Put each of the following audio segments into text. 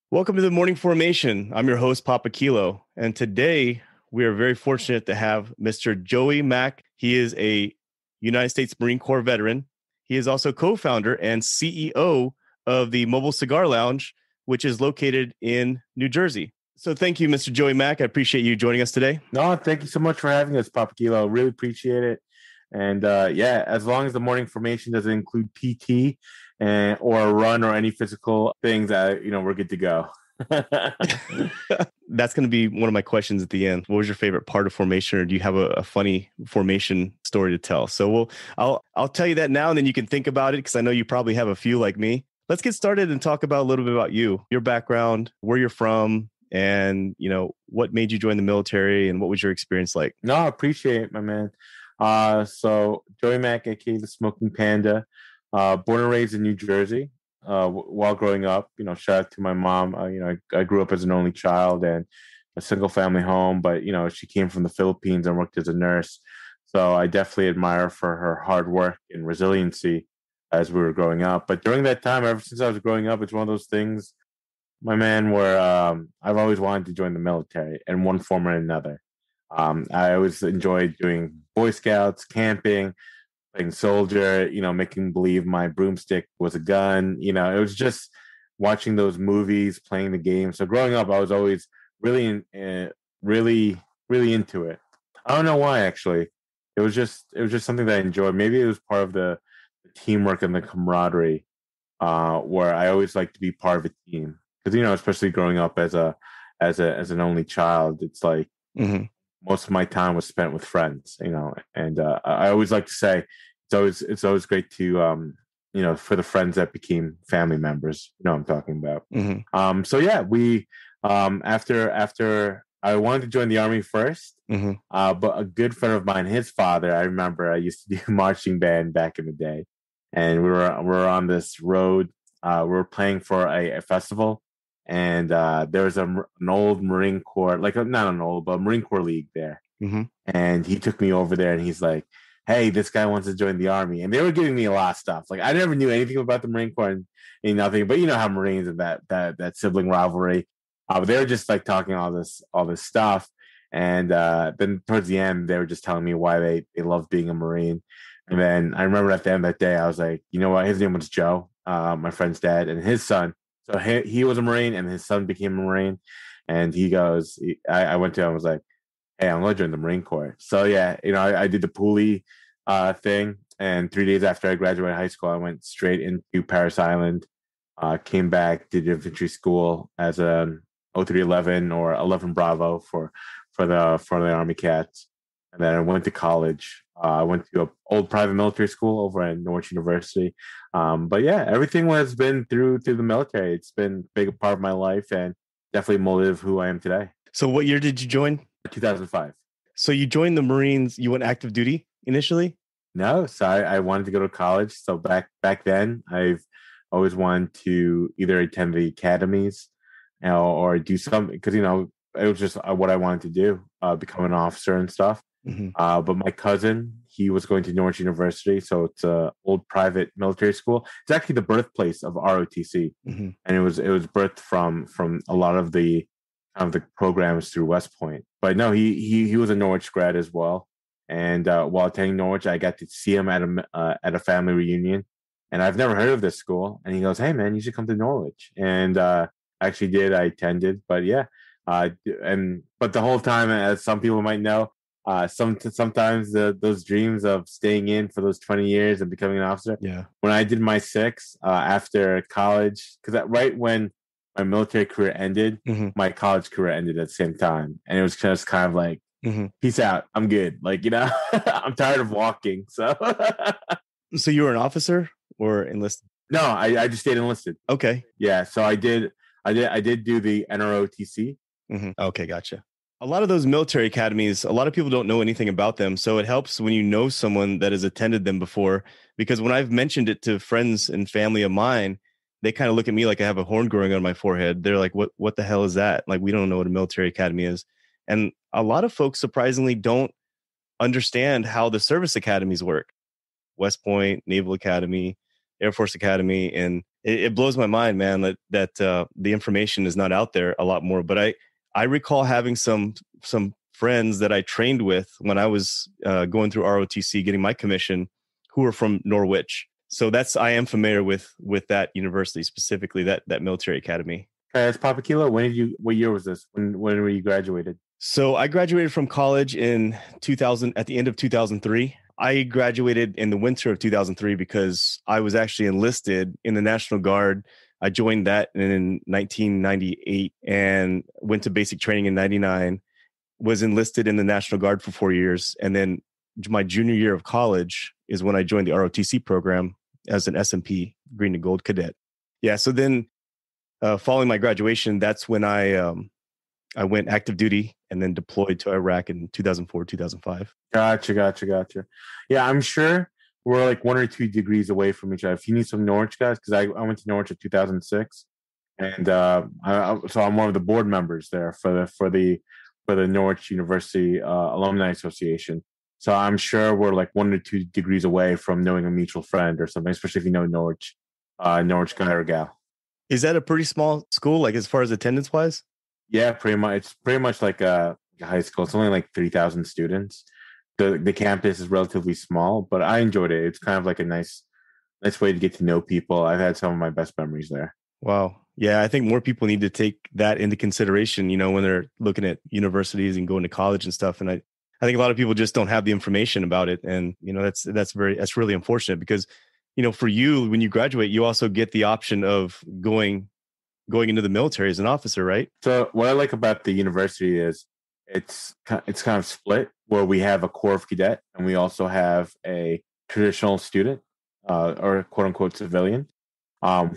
Welcome to the Morning Formation. I'm your host, Papa Kilo. And today we are very fortunate to have Mr. Joey Mack. He is a United States Marine Corps veteran. He is also co-founder and CEO of the Mobile Cigar Lounge, which is located in New Jersey. So thank you, Mr. Joey Mack. I appreciate you joining us today. No, thank you so much for having us, Papa Kilo. Really appreciate it. And as long as the morning formation doesn't include PT or a run or any physical things, we're good to go. That's going to be one of my questions at the end. What was your favorite part of formation, or do you have a funny formation story to tell? So I'll tell you that now, and then you can think about it because I know you probably have a few like me. Let's get started and talk about a little bit about you, your background, where you're from, and what made you join the military, and what was your experience like? No, I appreciate it, my man. So Joey Mack, aka the Smoking Panda, born and raised in New Jersey. While growing up, shout out to my mom. I grew up as an only child and a single family home, but she came from the Philippines and worked as a nurse. So I definitely admire for her hard work and resiliency as we were growing up. But during that time, ever since I was growing up, it's one of those things, my man, where I've always wanted to join the military in one form or another. I always enjoyed doing Boy Scouts, camping, playing soldier, making believe my broomstick was a gun. It was just watching those movies, playing the game. So growing up, I was always really, really, really into it. I don't know why, actually. It was just something that I enjoyed. Maybe it was part of the teamwork and the camaraderie, where I always like to be part of a team. Because especially growing up as an only child, it's like most of my time was spent with friends. And I always like to say it's always great to for the friends that became family members. You know what I'm talking about. So yeah, we after I wanted to join the Army first, but a good friend of mine, his father, I remember I used to do marching band back in the day, and we were on this road. We were playing for a festival, and there was an old Marine Corps, like not an old, but Marine Corps league there. And he took me over there, and he's like, "Hey, this guy wants to join the Army." And they were giving me a lot of stuff. Like I never knew anything about the Marine Corps and nothing, but you know how Marines and that sibling rivalry. But they were just like talking all this stuff, and then towards the end, they were just telling me why they love being a Marine. And then I remember at the end of that day, I was like, you know what? His name was Joe, my friend's dad, and his son. So he was a Marine, and his son became a Marine. And he goes, I went to him and was like, "Hey, I'm going to join the Marine Corps." So yeah, I did the Puli thing, and 3 days after I graduated high school, I went straight into Paris Island. Came back, did infantry school as an 0311 or 11 Bravo for the Army Cats, and then I went to college. I went to an old private military school over at Norwich University. But yeah, everything has been through the military. It's been a big part of my life and definitely molded who I am today. So what year did you join? 2005. So you joined the Marines. You went active duty initially? No, so I wanted to go to college. So back then, I've always wanted to either attend the academies, or do something, because it was just what I wanted to do, become an officer and stuff. But my cousin, he was going to Norwich University, so it's an old private military school. It's actually the birthplace of ROTC, and it was birthed from a lot of the programs through West Point. But no, he was a Norwich grad as well. And while attending Norwich, I got to see him at a family reunion, and I've never heard of this school. And he goes, "Hey man, you should come to Norwich." And I actually did. I attended, but yeah, but the whole time, as some people might know, sometimes those dreams of staying in for those 20 years and becoming an officer. Yeah. When I did my 6 after college, because right when my military career ended, my college career ended at the same time, and it was just kind of like, peace out, I'm good. Like I'm tired of walking. So, so you were an officer or enlisted? No, I just stayed enlisted. Okay. Yeah, so I did do the NROTC. Okay, gotcha. A lot of those military academies, a lot of people don't know anything about them. So it helps when you know someone that has attended them before, because when I've mentioned it to friends and family of mine, they kind of look at me like I have a horn growing on my forehead. They're like, what the hell is that? Like, we don't know what a military academy is. And a lot of folks surprisingly don't understand how the service academies work. West Point, Naval Academy, Air Force Academy. And it blows my mind, man, that the information is not out there a lot more. But I recall having some friends that I trained with when I was going through ROTC, getting my commission, who were from Norwich. So I am familiar with that university, specifically that military academy. It's Papa Kilo. What year was this? When were you graduated? So I graduated from college in 2000, at the end of 2003. I graduated in the winter of 2003 because I was actually enlisted in the National Guard. I joined that in 1998 and went to basic training in 99, was enlisted in the National Guard for 4 years. And then my junior year of college is when I joined the ROTC program as an SMP, Green and Gold Cadet. Yeah. So then following my graduation, that's when I went active duty and then deployed to Iraq in 2004, 2005. Gotcha. Yeah, I'm sure we're like 1 or 2 degrees away from each other. If you need some Norwich guys, because I went to Norwich in 2006, and so I'm one of the board members there for the Norwich University Alumni Association. So I'm sure we're like 1 or 2 degrees away from knowing a mutual friend or something, especially if you know Norwich guy or gal. Is that a pretty small school, like as far as attendance wise? Yeah, pretty much. It's pretty much like a high school. It's only like 3,000 students. The campus is relatively small, but I enjoyed it. It's kind of like a nice way to get to know people. I've had some of my best memories there. Wow. Yeah, I think more people need to take that into consideration, when they're looking at universities and going to college and stuff. And I think a lot of people just don't have the information about it. And, that's really unfortunate because, for you, when you graduate, you also get the option of going into the military as an officer, right? So what I like about the university is it's kind of split, where we have a Corps of Cadet and we also have a traditional student or quote unquote civilian.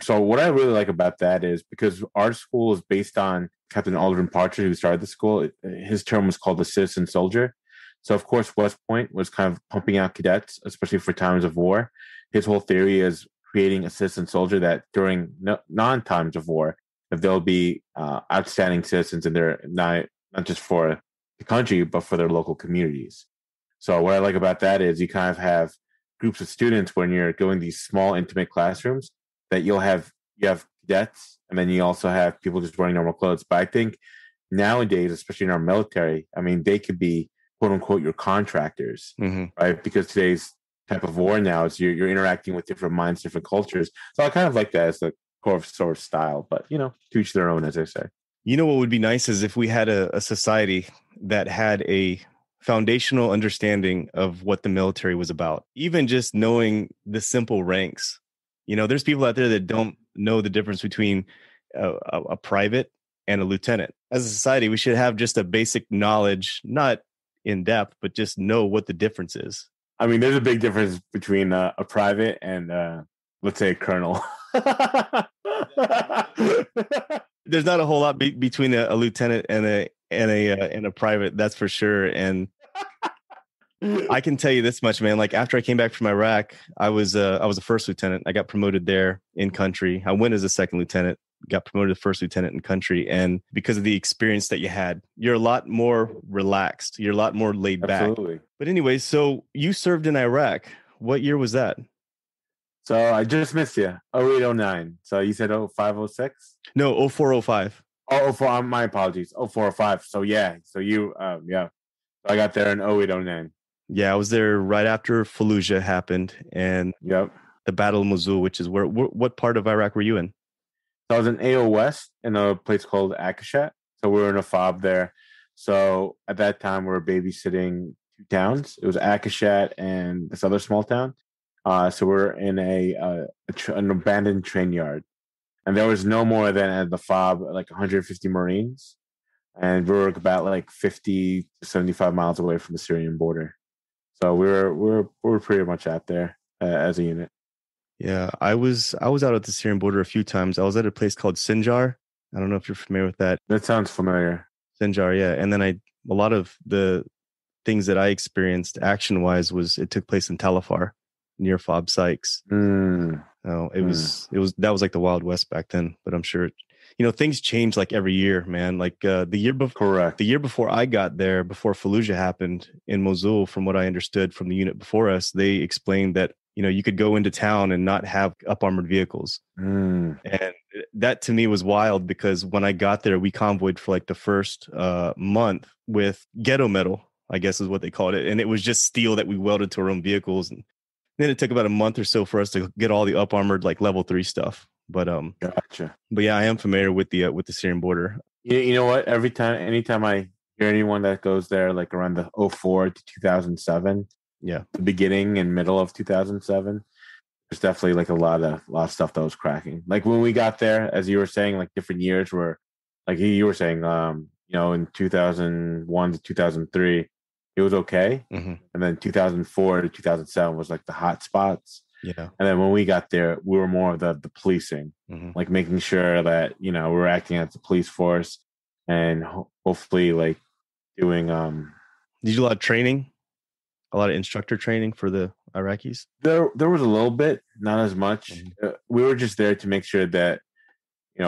So what I really like about that is because our school is based on Captain Alderman Partridge, who started the school. His term was called the Citizen Soldier. So of course, West Point was kind of pumping out cadets, especially for times of war. His whole theory is creating a citizen soldier that during non-times of war, that there'll be outstanding citizens in there, not just for the country, but for their local communities. So what I like about that is you kind of have groups of students when you're going these small, intimate classrooms that you have cadets, and then you also have people just wearing normal clothes. But I think nowadays, especially in our military, I mean, they could be quote unquote your contractors, right? Because today's type of war now is you're interacting with different minds, different cultures. So I kind of like that as the core sort of style, but to each their own, as I say. What would be nice is if we had a society that had a foundational understanding of what the military was about, even just knowing the simple ranks. There's people out there that don't know the difference between a private and a lieutenant. As a society, we should have just a basic knowledge, not in depth, but just know what the difference is. I mean, there's a big difference between a private and let's say a colonel. There's not a whole lot between a lieutenant and a private, that's for sure. And I can tell you this much, man. Like after I came back from Iraq, I was a first lieutenant. I got promoted there in country. I went as a second lieutenant, got promoted to first lieutenant in country. And because of the experience that you had, you're a lot more relaxed. You're a lot more laid back. Absolutely. But anyway, so you served in Iraq. What year was that? So I just missed you. 0809. So you said 0506? No, 0405. Oh, 04. My apologies. 0405. So yeah. So you, yeah. So I got there in 0809. Yeah, I was there right after Fallujah happened and the Battle of Mosul, which is what part of Iraq were you in? So I was in AO West in a place called Akashat. So we were in a fob there. So at that time, we were babysitting 2 towns. It was Akashat and this other small town. So we're in an abandoned train yard. And there was no more than at the fob, like 150 Marines. And we were about like 50 to 75 miles away from the Syrian border. So we were pretty much out there as a unit. Yeah, I was out at the Syrian border a few times. I was at a place called Sinjar. I don't know if you're familiar with that. That sounds familiar. Sinjar, yeah. And then a lot of the things that I experienced action-wise it took place in Talafar, near Fob Sykes. That was like the Wild West back then. But I'm sure things change like every year, man. Like the year before, correct. The year before I got there, before Fallujah happened in Mosul, from what I understood from the unit before us, they explained that you could go into town and not have up armored vehicles. And that to me was wild, because when I got there, we convoyed for like the first month with ghetto metal, I guess is what they called it. And it was just steel that we welded to our own vehicles. And then it took about a month or so for us to get all the up armored, like level 3 stuff. But Gotcha. But yeah, I am familiar with the Syrian border. You know what? Anytime I hear anyone that goes there, like around the 04 to 2007, Yeah, the beginning and middle of 2007, there's definitely like a lot of stuff that was cracking. Like when we got there, as you were saying, like different years were, like you were saying, in 2001 to 2003, it was okay, and then 2004 to 2007 was like the hot spots. Yeah. And then when we got there, we were more of the policing, like making sure that, we were acting as the police force, and hopefully like doing. Did you do a lot of training? A lot of instructor training for the Iraqis? There was a little bit, not as much. We were just there to make sure that,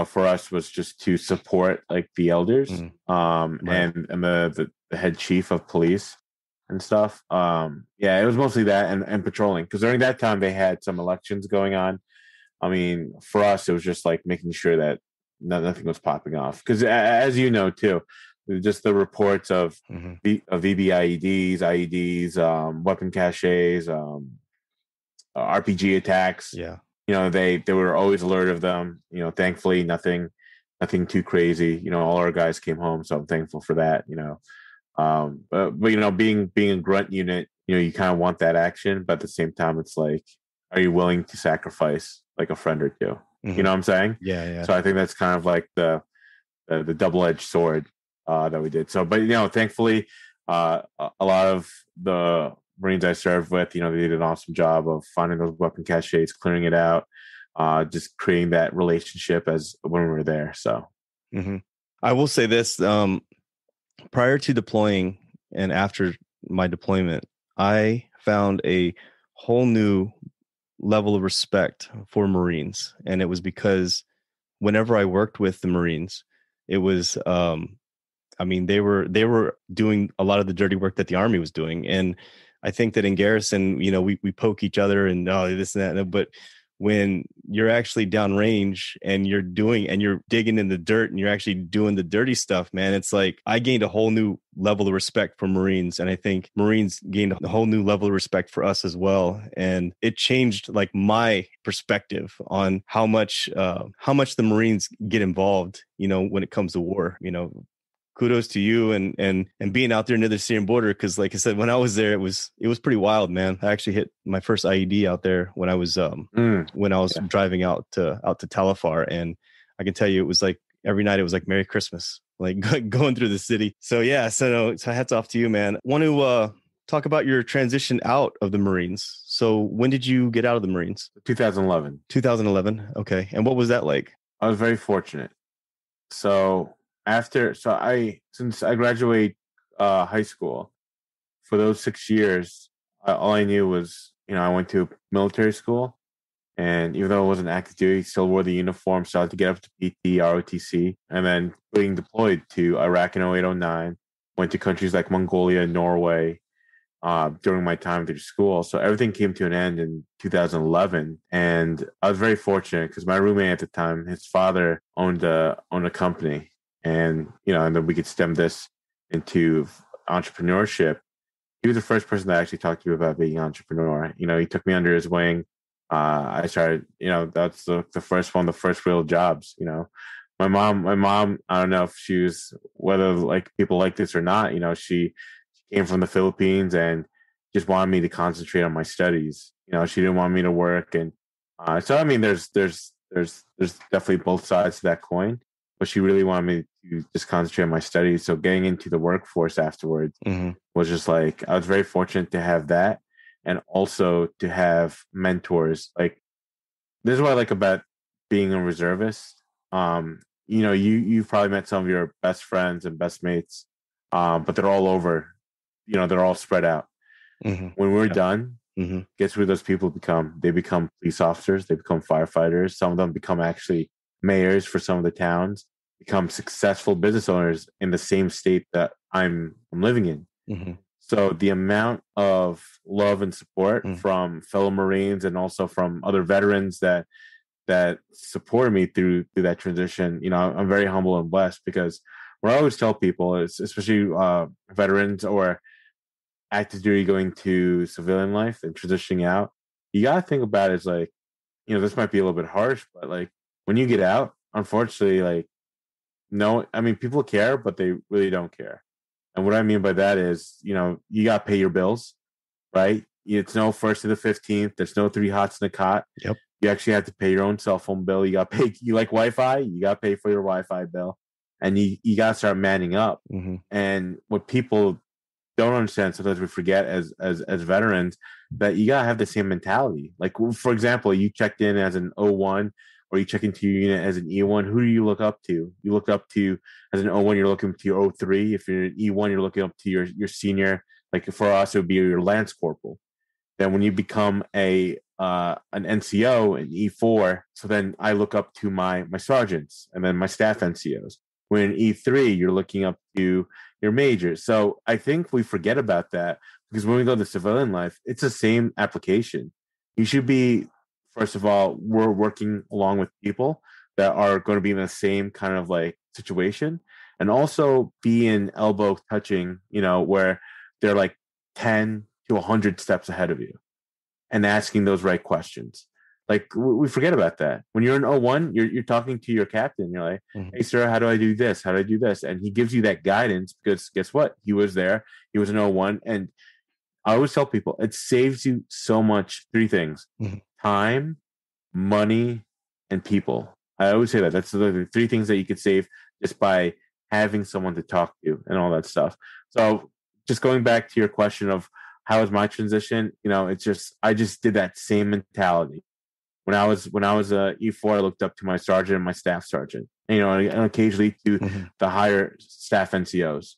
for us was just to support like the elders, right. and the head chief of police and stuff. Yeah, it was mostly that and patrolling, because during that time they had some elections going on. I mean, for us, it was just like making sure that nothing was popping off, because as you know too, just the reports of VBIEDs, IEDs, weapon caches, RPG attacks. Yeah. They were always alert of them. Thankfully nothing too crazy. All our guys came home, so I'm thankful for that. But being a grunt unit, you kind of want that action, but at the same time, it's like, are you willing to sacrifice like a friend or two? You know what I'm saying? Yeah. So I think that's kind of like the double-edged sword that we did. So, but thankfully, a lot of the Marines I served with, they did an awesome job of finding those weapon caches, clearing it out, just creating that relationship as when we were there. So, I will say this: prior to deploying and after my deployment, I found a whole new level of respect for Marines, and it was because whenever I worked with the Marines, it was they were doing a lot of the dirty work that the Army was doing. And I think that in garrison, we poke each other and this and that, but when you're actually downrange and you're digging in the dirt and you're actually doing the dirty stuff, man, it's like I gained a whole new level of respect for Marines. And I think Marines gained a whole new level of respect for us as well. And it changed like my perspective on how much the Marines get involved, when it comes to war. Kudos to you and being out there near the Syrian border, because like I said, when I was there, it was pretty wild, man. I actually hit my first IED out there when I was driving out to Talafar, and I can tell you, it was like every night it was like Merry Christmas, like going through the city. So yeah, so hats off to you, man. Want to talk about your transition out of the Marines. So when did you get out of the Marines? 2011. 2011. Okay, and what was that like? I was very fortunate. Since I graduated high school, for those 6 years, all I knew was, I went to military school, and even though I wasn't active duty, still wore the uniform, started to get up to PT, ROTC, and then being deployed to Iraq in 0809, went to countries like Mongolia and Norway during my time through school. So everything came to an end in 2011, and I was very fortunate because my roommate at the time, his father owned a company. And, and then we could stem this into entrepreneurship. He was the first person that actually talked to me about being an entrepreneur. He took me under his wing. I started, that's the first one, the first real jobs. My mom, I don't know if she was, whether like people like this or not, she came from the Philippines and just wanted me to concentrate on my studies. She didn't want me to work. And so, I mean, there's definitely both sides to that coin. But she really wanted me to just concentrate on my studies. So getting into the workforce afterwards was just like, I was very fortunate to have that. And also to have mentors. Like, this is what I like about being a reservist. You've probably met some of your best friends and best mates, but they're all over, they're all spread out. When we're done, guess who those people become? They become police officers. They become firefighters. Some of them become actually mayors for some of the towns, become successful business owners in the same state that I'm living in. So the amount of love and support Mm. from fellow Marines and also from other veterans that supported me through that transition, I'm very humble and blessed, because what I always tell people is, especially veterans or active duty going to civilian life and transitioning out, you gotta think about it as like, this might be a little bit harsh, but like when you get out, unfortunately, like no, I mean people care, but they really don't care. And what I mean by that is, you gotta pay your bills, right? It's no first to the 15th. There's no three hots in the cot. Yep. You actually have to pay your own cell phone bill. You got to pay. You like Wi-Fi? You got to pay for your Wi-Fi bill, and you got to start manning up. Mm-hmm. And what people don't understand, sometimes we forget as veterans, that you gotta have the same mentality. Like for example, you checked in as an O1, or you check into your unit as an E1. Who do you look up to? You look up to, as an O1, you're looking to your O3. If you're an E1, you're looking up to your senior. Like for us, it would be your lance corporal. Then when you become an NCO, an E4, so then I look up to my sergeants and then my staff NCOs. When in E3, you're looking up to your majors. So I think we forget about that, because when we go to civilian life, it's the same application. You should be, first of all, we're working along with people that are going to be in the same kind of like situation, and also be in elbow touching, where they're like 10 to 100 steps ahead of you, and asking those right questions. Like we forget about that. When you're in O1, you're talking to your captain. You're like, Mm-hmm. "Hey, sir, how do I do this? How do I do this?" And he gives you that guidance, because guess what? He was there. He was in O1, and I always tell people it saves you so much. Three things: Mm-hmm. time, money, and people. I always say that. That's the three things that you could save just by having someone to talk to and all that stuff. So just going back to your question of how was my transition, it's just, I just did that same mentality. When I was a E4, I looked up to my sergeant and my staff sergeant, and occasionally to Mm-hmm. the higher staff NCOs.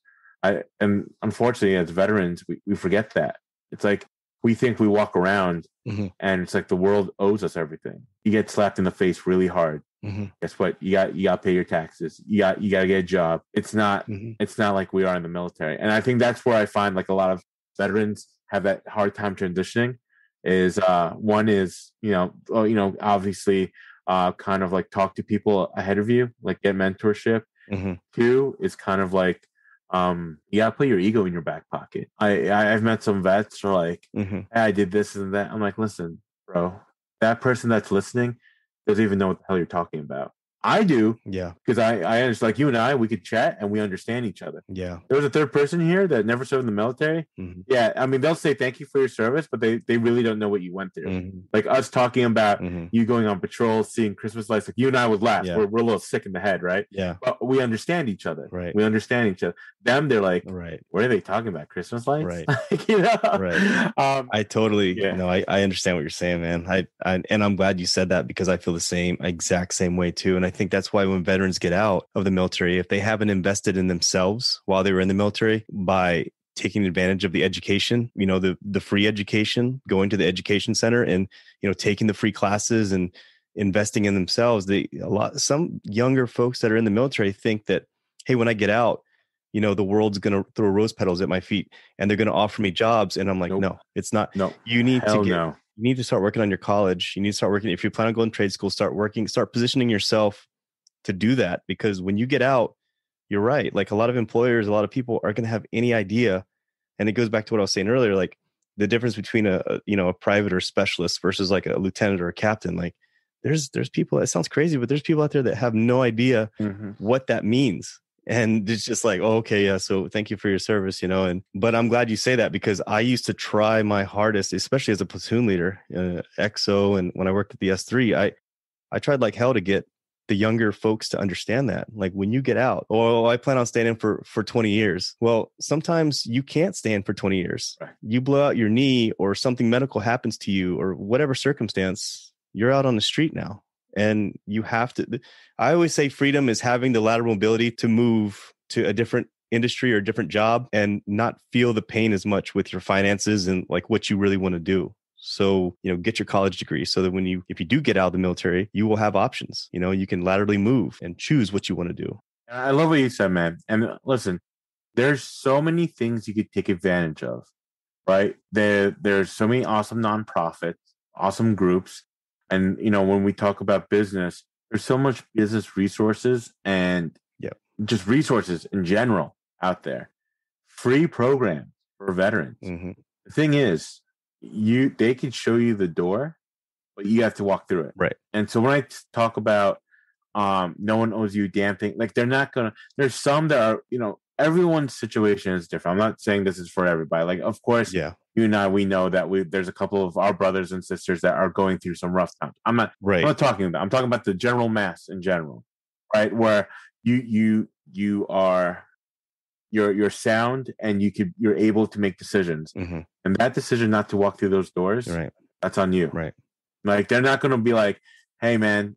And unfortunately, as veterans, we forget that. It's like we think we walk around, Mm-hmm. and it's like the world owes us everything. You get slapped in the face really hard. Mm-hmm. Guess what? You got to pay your taxes. You got to get a job. It's not Mm-hmm. it's not like we are in the military. And I think that's where I find like a lot of veterans have that hard time transitioning. Is one is obviously kind of like talk to people ahead of you, like get mentorship. Mm-hmm. Two is kind of like you gotta put your ego in your back pocket. I've met some vets who are like, Mm-hmm. hey, I did this and that. I'm like, listen, bro, that person that's listening doesn't even know what the hell you're talking about. I do, Yeah. because I understand, like you and I, we could chat and we understand each other. Yeah. There was a third person here that never served in the military. Mm-hmm. Yeah, I mean, they'll say thank you for your service, but they really don't know what you went through. Mm-hmm. Like us talking about Mm-hmm. you going on patrol, seeing Christmas lights, like you and I would laugh. Yeah. We're a little sick in the head, right? Yeah. But we understand each other. Right. We understand each other. Them, they're like, Right. what are they talking about? Christmas lights? Right. Right. I totally, Yeah. no, I understand what you're saying, man. I and I'm glad you said that, because I feel the same exact same way too. And I think that's why when veterans get out of the military, if they haven't invested in themselves while they were in the military by taking advantage of the education, the free education, going to the education center and, taking the free classes and investing in themselves, some younger folks that are in the military think that, hey, when I get out, the world's going to throw rose petals at my feet and they're going to offer me jobs. And I'm like, Nope. no, it's not. No. You need Hell to no. you need to start working on your college. You need to start working. If you plan on going to trade school, start positioning yourself to do that. Because when you get out, you're right. Like a lot of employers, a lot of people aren't going to have any idea. And it goes back to what I was saying earlier, like the difference between a private or specialist versus like a lieutenant or a captain. Like there's people, it sounds crazy, but there's people out there that have no idea what that means. And it's just like, oh, okay, yeah. So thank you for your service, but I'm glad you say that, because I used to try my hardest, especially as a platoon leader, XO. And when I worked at the S3, I tried like hell to get the younger folks to understand that. Like when you get out, I plan on staying in for 20 years. Well, sometimes you can't stay in for 20 years. Right. You blow out your knee or something medical happens to you or whatever circumstance, you're out on the street now. And you have to, I always say freedom is having the lateral mobility to move to a different industry or a different job and not feel the pain as much with your finances and like what you really want to do. So, get your college degree so that if you do get out of the military, you will have options. You can laterally move and choose what you want to do. I love what you said, man. And listen, there's so many things you could take advantage of, right? There's so many awesome nonprofits, awesome groups. And, when we talk about business, there's so much business resources and Yep. just resources in general out there. Free programs for veterans. Mm-hmm. The thing is, they can show you the door, but you have to walk through it. Right. And so when I talk about no one owes you a damn thing, like they're not gonna, there's some that are, everyone's situation is different. I'm not saying this is for everybody. Like, of course, Yeah. you and I, we know that there's a couple of our brothers and sisters that are going through some rough times. I'm not talking about, I'm talking about the general mass in general, right? Where you are, you're sound and you're able to make decisions. Mm-hmm. And that decision not to walk through those doors, Right. that's on you. Right. Like, they're not going to be like, hey man,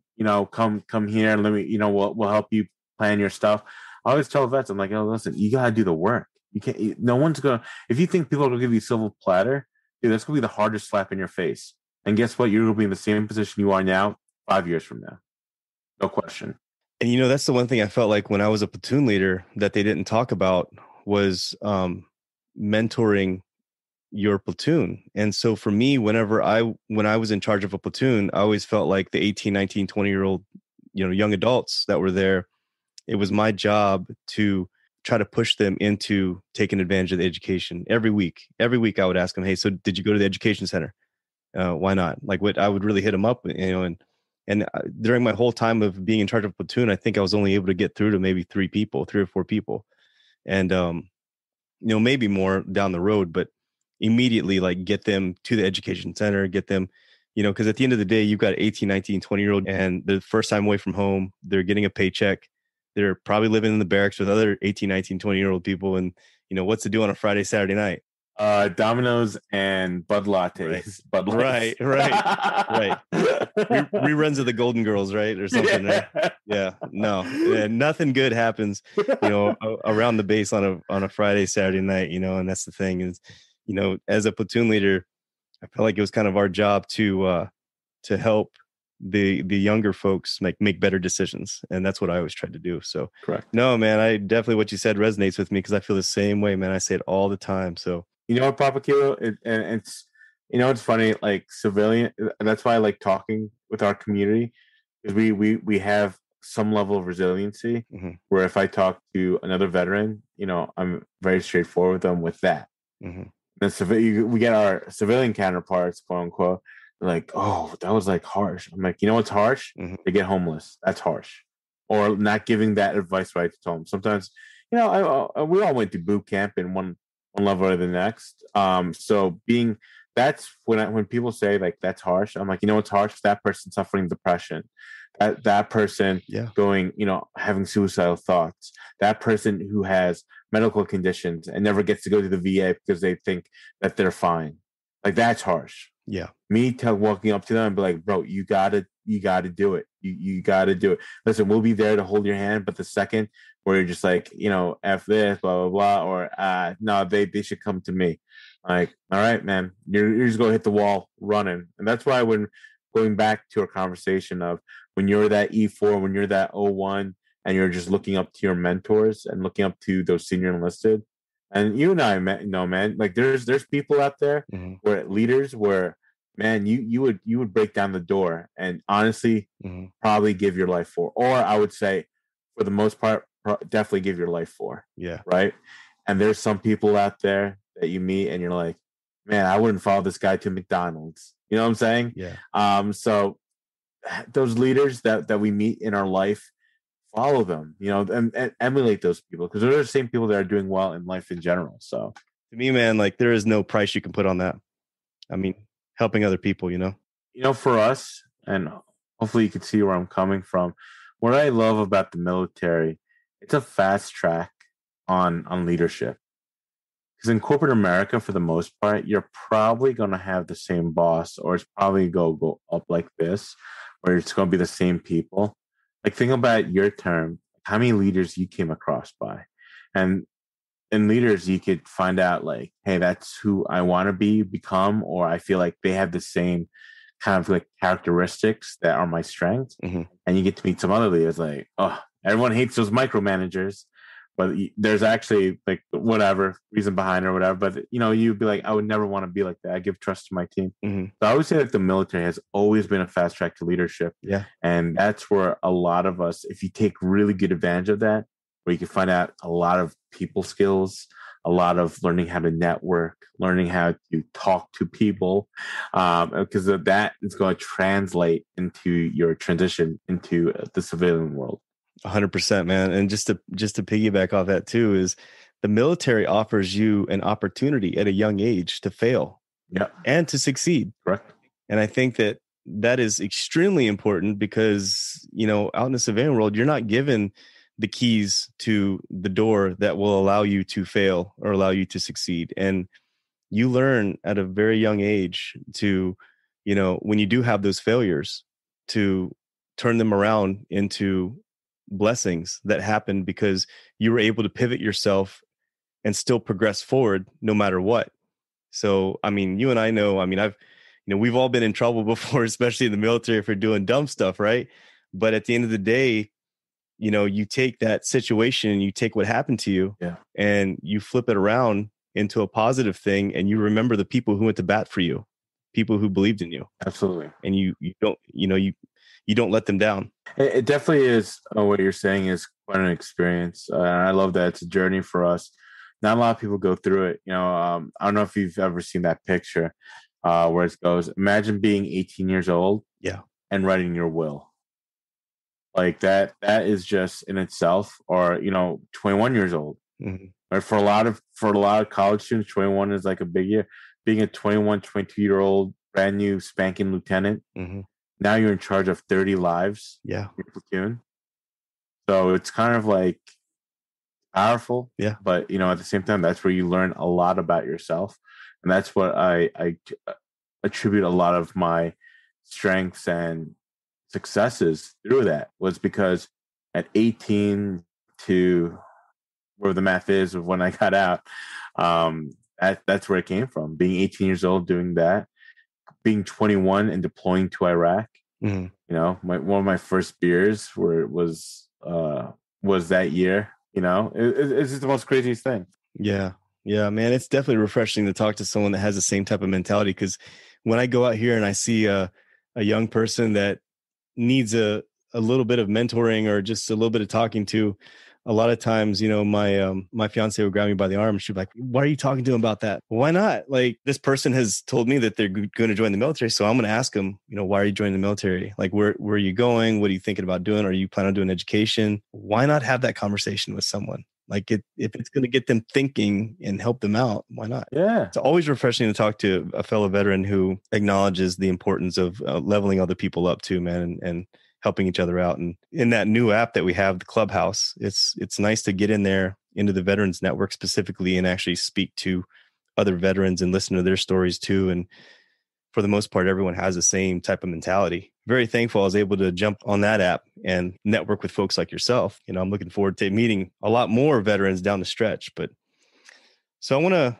come here and let me, we'll help you plan your stuff. I always tell vets, I'm like, oh, listen, you got to do the work. You can't, no one's going to, if you think people are going to give you a silver platter, dude, that's going to be the hardest slap in your face. And guess what? You're going to be in the same position you are now 5 years from now. No question. And that's the one thing I felt like when I was a platoon leader that they didn't talk about was mentoring your platoon. And so for me, when I was in charge of a platoon, I always felt like the 18, 19, 20-year-old, young adults that were there, it was my job to try to push them into taking advantage of the education every week. Every week I would ask them, hey, so did you go to the education center? Why not? Like, what I would really hit them up, and during my whole time of being in charge of a platoon, I think I was only able to get through to maybe 3 or 4 people. And, maybe more down the road, but immediately like get them to the education center, get them, because at the end of the day, you've got 18, 19, 20-year-old and the first time away from home, they're getting a paycheck. They're probably living in the barracks with other 18, 19, 20-year-old people. And, what's to do on a Friday, Saturday night? Dominoes and Bud Lattes. Right. Bud Lights. Right. Reruns of the Golden Girls, right? Or something, right? Yeah. No. Nothing good happens, around the base on a Friday, Saturday night, and that's the thing is, as a platoon leader, I felt like it was kind of our job to help the younger folks make better decisions. And that's what I always tried to do. So correct. No, man, I definitely, what you said resonates with me because I feel the same way, man. I say it all the time. So, what, Papa Kilo, it's, it's funny, like civilian, that's why I like talking with our community, because we have some level of resiliency, mm-hmm. where if I talk to another veteran, I'm very straightforward with them with that. Mm-hmm. And we get our civilian counterparts, quote unquote, like, oh, that was like harsh. I'm like, what's harsh? Mm-hmm. They get homeless. That's harsh. Or not giving that advice right to them. Sometimes, we all went to boot camp in one level or the next. So that's when people say like that's harsh, I'm like, what's harsh? That person suffering depression, that person going, having suicidal thoughts, that person who has medical conditions and never gets to go to the VA because they think that they're fine. Like, that's harsh. Yeah. Me walking up to them and be like, bro, you gotta do it. You gotta do it. Listen, we'll be there to hold your hand, but the second where you're just like, F this, blah, blah, blah, or no, they should come to me. Like, all right, man, you're just gonna hit the wall running. And that's why when going back to our conversation of when you're that E4, when you're that O1, and you're just looking up to your mentors and looking up to those senior enlisted, and you and I know, man, like there's people out there mm-hmm. where leaders where, man, you would break down the door and honestly mm-hmm. probably give your life for, or I would say for the most part, definitely give your life for. Yeah. Right. And there's some people out there that you meet and you're like, man, I wouldn't follow this guy to McDonald's. You know what I'm saying? Yeah. So those leaders that we meet in our life, follow them, and emulate those people, because they're the same people that are doing well in life in general. So to me, man, like there is no price you can put on that. I mean, helping other people, for us, and hopefully you can see where I'm coming from. What I love about the military, it's a fast track on leadership. Because in corporate America, for the most part, you're probably going to have the same boss, or it's probably go up like this, where it's going to be the same people. Like, think about your term, how many leaders you came across by. And in leaders, you could find out like, hey, that's who I want to become, or I feel like they have the same kind of like characteristics that are my strengths. Mm-hmm. And you get to meet some other leaders like, oh, everyone hates those micromanagers, but there's actually like whatever reason behind it or whatever. But you'd be like, I would never want to be like that. I give trust to my team. Mhm. So I would say that the military has always been a fast track to leadership. Yeah. And that's where a lot of us, if you take really good advantage of that, where you can find out a lot of people skills, a lot of learning how to network, learning how to talk to people, because that is going to translate into your transition into the civilian world. 100%, man. And just to piggyback off that too, is the military offers you an opportunity at a young age to fail and to succeed. Correct. And I think that is extremely important because, out in the civilian world, you're not given the keys to the door that will allow you to fail or allow you to succeed. And you learn at a very young age to, when you do have those failures, to turn them around into blessings that happen because you were able to pivot yourself and still progress forward no matter what. So, I mean, you and I know, we've all been in trouble before, especially in the military, for doing dumb stuff, right? But at the end of the day, you take that situation and you take what happened to you and you flip it around into a positive thing. And you remember the people who went to bat for you, people who believed in you. Absolutely. And you don't let them down. It definitely is. What you're saying is quite an experience. I love that it's a journey for us. Not a lot of people go through it. I don't know if you've ever seen that picture where it goes, imagine being 18 years old and writing your will. Like that is just in itself, or 21 years old. Mm-hmm. Or for a lot of college students, 21 is like a big year. Being a 21, 22-year-old brand new spanking lieutenant, now you're in charge of 30 lives in your platoon. So it's kind of like powerful, but at the same time, that's where you learn a lot about yourself, and that's what I attribute a lot of my strengths and successes through. That was because at 18 to where the math is of when I got out, that's where it came from. Being 18 years old, doing that, being 21 and deploying to Iraq. One of my first beers was that year. It's just the most craziest thing. Yeah, man, it's definitely refreshing to talk to someone that has the same type of mentality. Because when I go out here and I see a young person that needs a little bit of mentoring or just a little bit of talking to, a lot of times, my fiance would grab me by the arm and she'd be like, why are you talking to him about that? Why not? Like, this person has told me that they're going to join the military. So I'm going to ask them, why are you joining the military? Like, where are you going? What are you thinking about doing? Are you planning on doing education? Why not have that conversation with someone? Like, if it's going to get them thinking and help them out, why not? Yeah. It's always refreshing to talk to a fellow veteran who acknowledges the importance of leveling other people up too, man, and helping each other out. And in that new app that we have, the Clubhouse, it's nice to get in there into the Veterans Network specifically and actually speak to other veterans and listen to their stories too. And for the most part, everyone has the same type of mentality. Very thankful I was able to jump on that app and network with folks like yourself. I'm looking forward to meeting a lot more veterans down the stretch. But so I want to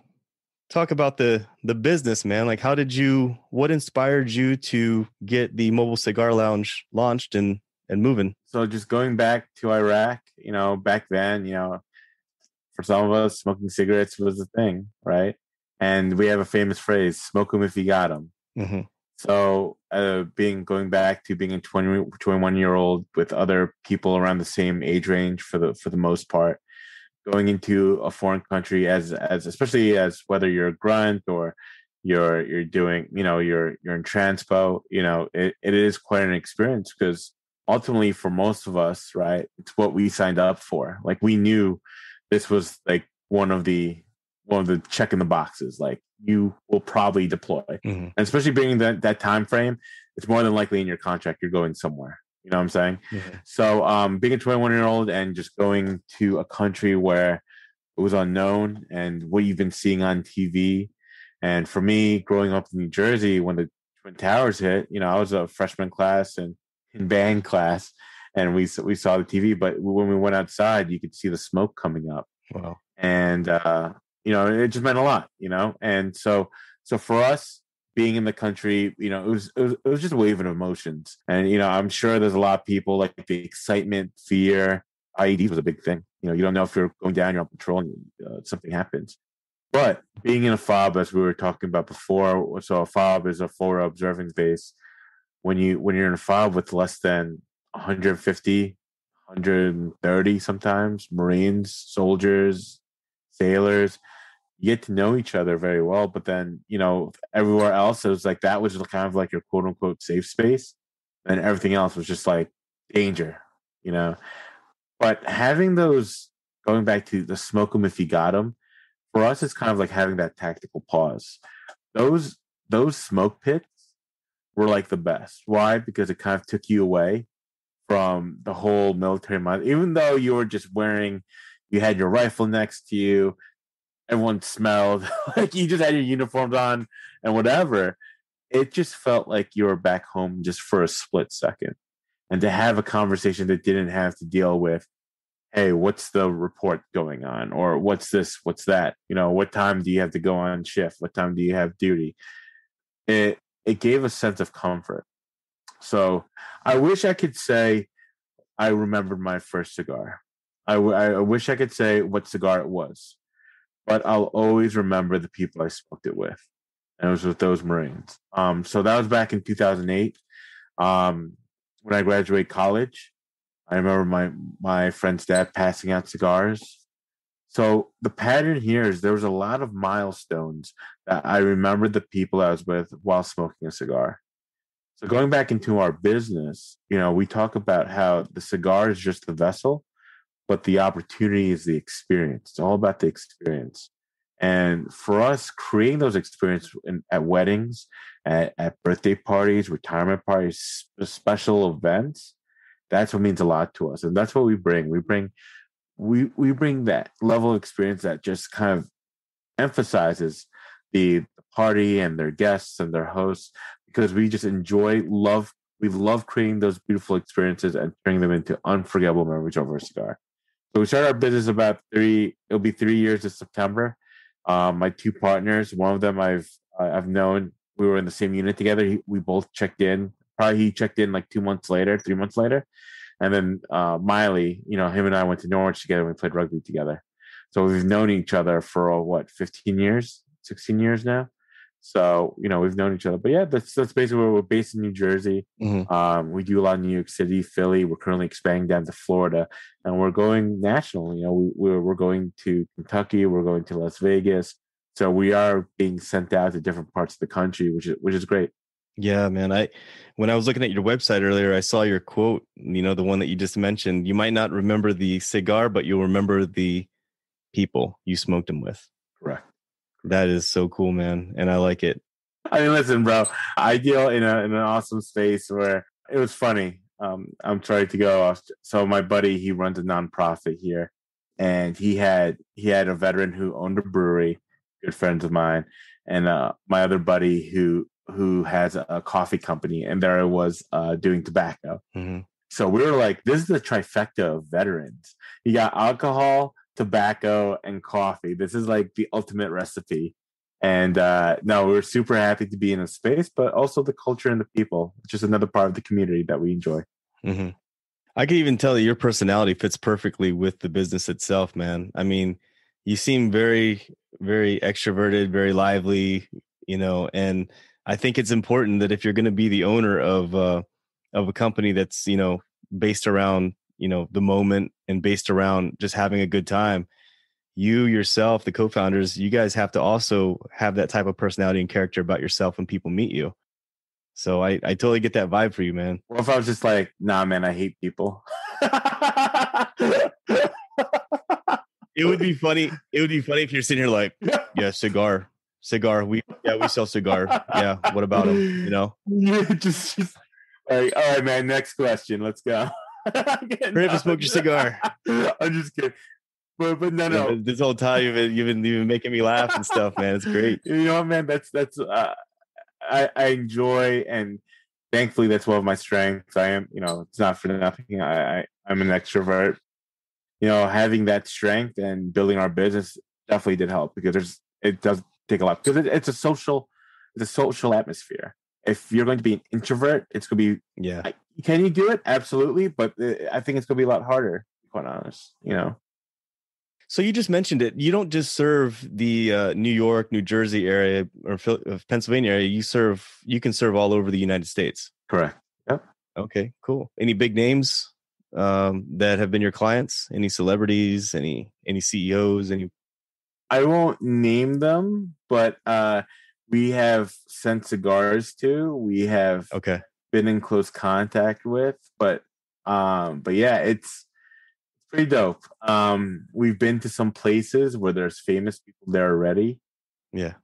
talk about the business, man. Like, what inspired you to get the Mobile Cigar Lounge launched and moving? So just going back to Iraq, back then, for some of us, smoking cigarettes was a thing, right? And we have a famous phrase, smoke them if you got them. Mm-hmm. So going back to being a 21-year-old with other people around the same age range for the most part, going into a foreign country as especially as whether you're a grunt or you're doing, you're in transpo, it is quite an experience, because ultimately for most of us, right, it's what we signed up for. Like, we knew this was like one of the check in the boxes, like, you will probably deploy. And especially being that time frame, it's more than likely in your contract you're going somewhere. You know what I'm saying? So being a 21-year-old and just going to a country where it was unknown and what you've been seeing on TV. And for me, growing up in New Jersey, when the Twin Towers hit, I was a freshman class and in band class, and we saw the TV. But when we went outside, you could see the smoke coming up. Wow. And it just meant a lot. And so for us, being in the country, it was just a wave of emotions. And I'm sure there's a lot of people, like, the excitement, fear, IEDs was a big thing. You know, you don't know if you're going down, you're on patrol, and something happens. But being in a FOB, as we were talking about before, so a FOB is a forward observing base. When you're in a FOB with less than 150, 130 sometimes Marines, soldiers, sailors, you get to know each other very well. But then, you know, everywhere else, it was like that was kind of like your quote unquote safe space. And everything else was just like danger, you know. But having those, going back to the smoke them if you got them, for us, it's kind of like having that tactical pause. Those those smoke pits were like the best. Why? Because it kind of took you away from the whole military mind. Even though you were just wearing, you had your rifle next to you, everyone smelled like you just had your uniforms on and whatever. It just felt like you were back home just for a split second. And to have a conversation that didn't have to deal with, hey, what's the report going on? Or what's this? What's that? You know, what time do you have to go on shift? What time do you have duty? It gave a sense of comfort. So I wish I could say I remembered my first cigar. I wish I could say what cigar it was, but I'll always remember the people I smoked it with. And it was with those Marines. So that was back in 2008. When I graduated college, I remember my friend's dad passing out cigars. So the pattern here is there was a lot of milestones that I remembered the people I was with while smoking a cigar. So going back into our business, you know, we talk about how the cigar is just the vessel, but the opportunity is the experience. It's all about the experience. And for us, creating those experiences at weddings, at birthday parties, retirement parties, special events, that's what means a lot to us. And that's what we bring. We bring that level of experience that just kind of emphasizes the party and their guests and their hosts, because we just we love creating those beautiful experiences and turning them into unforgettable memories over a cigar. So we started our business it'll be 3 years this September. My two partners, one of them I've known, we were in the same unit together. We both checked in. Probably he checked in like 3 months later. And then Miley, you know, him and I went to Norwich together. We played rugby together. So we've known each other for 15 years, 16 years now. So, you know, we've known each other. But yeah, that's basically where we're based in New Jersey. Mm-hmm. We do a lot in New York City, Philly. We're currently expanding down to Florida, and we're going national. You know, we're going to Kentucky. We're going to Las Vegas. So we are being sent out to different parts of the country, which is great. Yeah, man. When I was looking at your website earlier, I saw your quote, you know, the one that you just mentioned. You might not remember the cigar, but you'll remember the people you smoked them with. Correct. That is so cool, man. And I like it. I mean, listen, bro, I deal in an awesome space where it was funny. I'm trying to go off. So my buddy, he runs a nonprofit here, and he had a veteran who owned a brewery, good friends of mine, and my other buddy who has a coffee company, and there I was doing tobacco. Mm-hmm. So we were like, this is the trifecta of veterans. You got alcohol, tobacco, and coffee. This is like the ultimate recipe. And no, we're super happy to be in a space, but also the culture and the people. It's just another part of the community that we enjoy. Mm-hmm. I can even tell that your personality fits perfectly with the business itself, man. I mean, you seem very, very extroverted, very lively, you know, and I think it's important that if you're going to be the owner of a company that's, you know, based around, you know, the moment and based around just having a good time, you yourself, the co-founders, you guys have to also have that type of personality and character about yourself when people meet you. So I totally get that vibe for you, man. Well, if I was just like, nah, man, I hate people. It would be funny. It would be funny if you're sitting here like, yeah, cigar. We sell cigar. Yeah. What about them? You know? Yeah, just all right, man. Next question. Let's go. Hurry up and smoke your cigar. I'm just kidding. But no. This whole time you've been making me laugh and stuff, man. It's great. You know, man. That's I enjoy, and thankfully that's one of my strengths. I am, you know, it's not for nothing. I'm an extrovert. You know, having that strength and building our business definitely did help, because it does take a lot, because it's a social atmosphere. If you're going to be an introvert, it's going to be, yeah. Can you do it? Absolutely, but I think it's going to be a lot harder, quite honest. You know. So you just mentioned it. You don't just serve the New York, New Jersey area or Pennsylvania area. You can serve all over the United States. Correct. Yep. Okay, cool. Any big names that have been your clients? Any celebrities? Any CEOs? Any? I won't name them, but we have sent cigars to. We have Okay. been in close contact with, but yeah, it's pretty dope. We've been to some places where there's famous people there already. Yeah.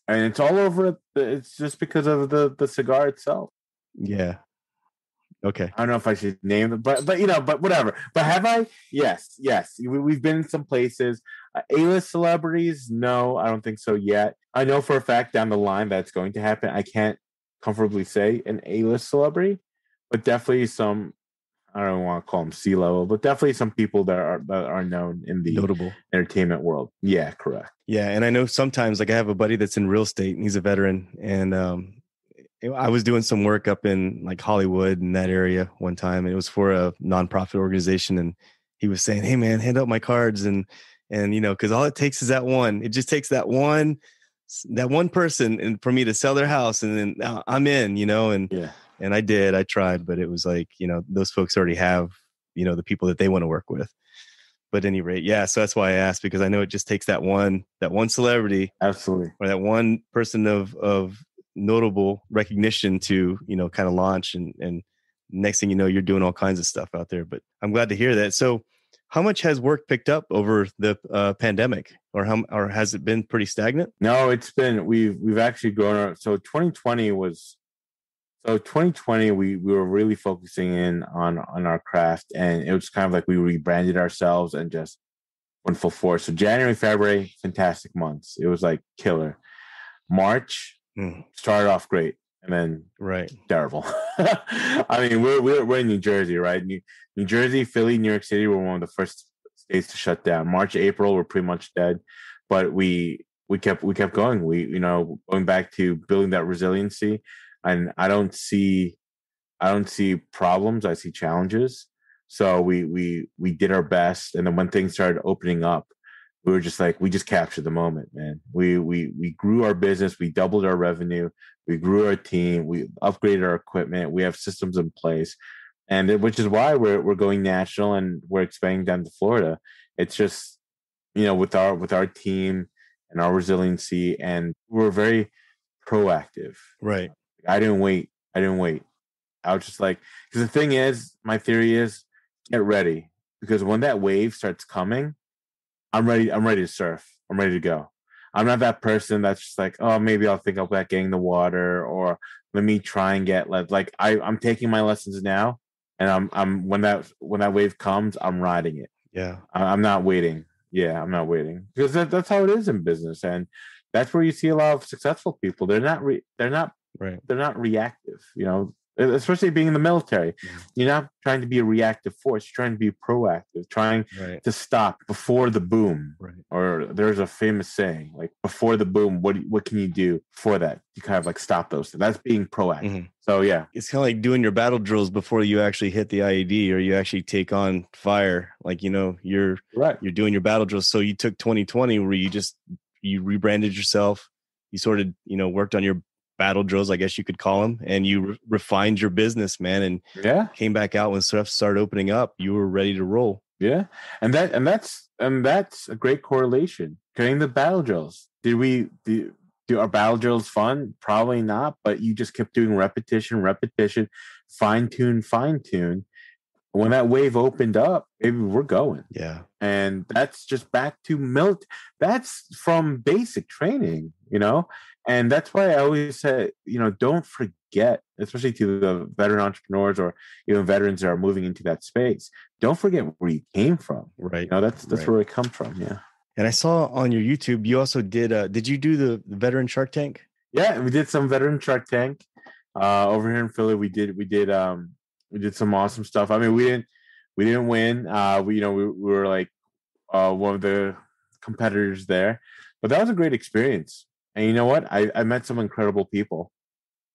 And it's all over. It's just because of the cigar itself. Yeah. Okay. I don't know if I should name them, but but whatever. But have I? Yes. We've been in some places. A-list celebrities? No, I don't think so yet. I know for a fact down the line that's going to happen. I can't comfortably say an A-list celebrity, but definitely some. I don't want to call them C-level, but definitely some people that are known in the notable entertainment world. Yeah, correct. Yeah, and I know sometimes, like I have a buddy that's in real estate, and he's a veteran, and I was doing some work up in like Hollywood in that area one time, and it was for a nonprofit organization, and he was saying, "Hey, man, hand out my cards," and because all it takes is that one. It just takes that one person, and for me to sell their house, and then I'm in, and Yeah. And I did. I tried, but it was like, those folks already have, the people that they want to work with. But at any rate, yeah. So that's why I asked, because I know it just takes that one celebrity, Absolutely, or that one person of notable recognition to, kind of launch, and next thing you know, you're doing all kinds of stuff out there. But I'm glad to hear that. So how much has work picked up over the pandemic, or has it been pretty stagnant? No, it's been, we've actually grown. So 2020 we were really focusing in on our craft, and it was kind of like we rebranded ourselves and just went full force. So January, February, fantastic months. It was like killer. March started off great, and then terrible. I mean, we're in New Jersey, right? New Jersey, Philly, New York City were one of the first states to shut down. March, April were pretty much dead, but we kept going. Going back to building that resiliency. And I don't see problems. I see challenges. So we did our best, and then when things started opening up, we were just like, we just captured the moment, man. We grew our business, we doubled our revenue, we grew our team, we upgraded our equipment, we have systems in place, and which is why we're going national and we're expanding down to Florida. It's just with our team and our resiliency, and we're very proactive. Right. I didn't wait. I was just like, because the thing is, my theory is, get ready, because when that wave starts coming, I'm ready to surf. I'm ready to go. I'm not that person that's just like, oh, maybe I'll think about getting the water, or let me try and get like I'm taking my lessons now, and I'm when that wave comes, I'm riding it. Yeah. I'm not waiting. Yeah, I'm not waiting, because that's how it is in business, and that's where you see a lot of successful people. They're not reactive, especially being in the military. You're not trying to be a reactive force. You're trying to be proactive, trying to stop before the boom. Right. Or there's a famous saying, like, before the boom, what can you do for that? You kind of like stop those things. That's being proactive. Mm-hmm. So yeah, it's kind of like doing your battle drills before you actually hit the IED, or you actually take on fire. Like, you're doing your battle drills. So you took 2020 where you rebranded yourself. You sort of, worked on your battle drills, I guess you could call them, and you refined your business, man, and came back out when stuff started opening up. You were ready to roll. Yeah, and that's a great correlation. Getting the battle drills. Do our battle drills fun? Probably not, but you just kept doing repetition, fine tune. When that wave opened up, maybe we're going. Yeah. And that's just back to that's from basic training, and that's why I always say, don't forget, especially to the veteran entrepreneurs or even veterans that are moving into that space, don't forget where you came from. Right. That's where it comes from. Yeah. And I saw on your YouTube, you also did you do the veteran Shark Tank? Yeah, we did some veteran Shark Tank over here in Philly. We did some awesome stuff. I mean, we didn't win. We were like one of the competitors there, but that was a great experience. And you know what? I met some incredible people.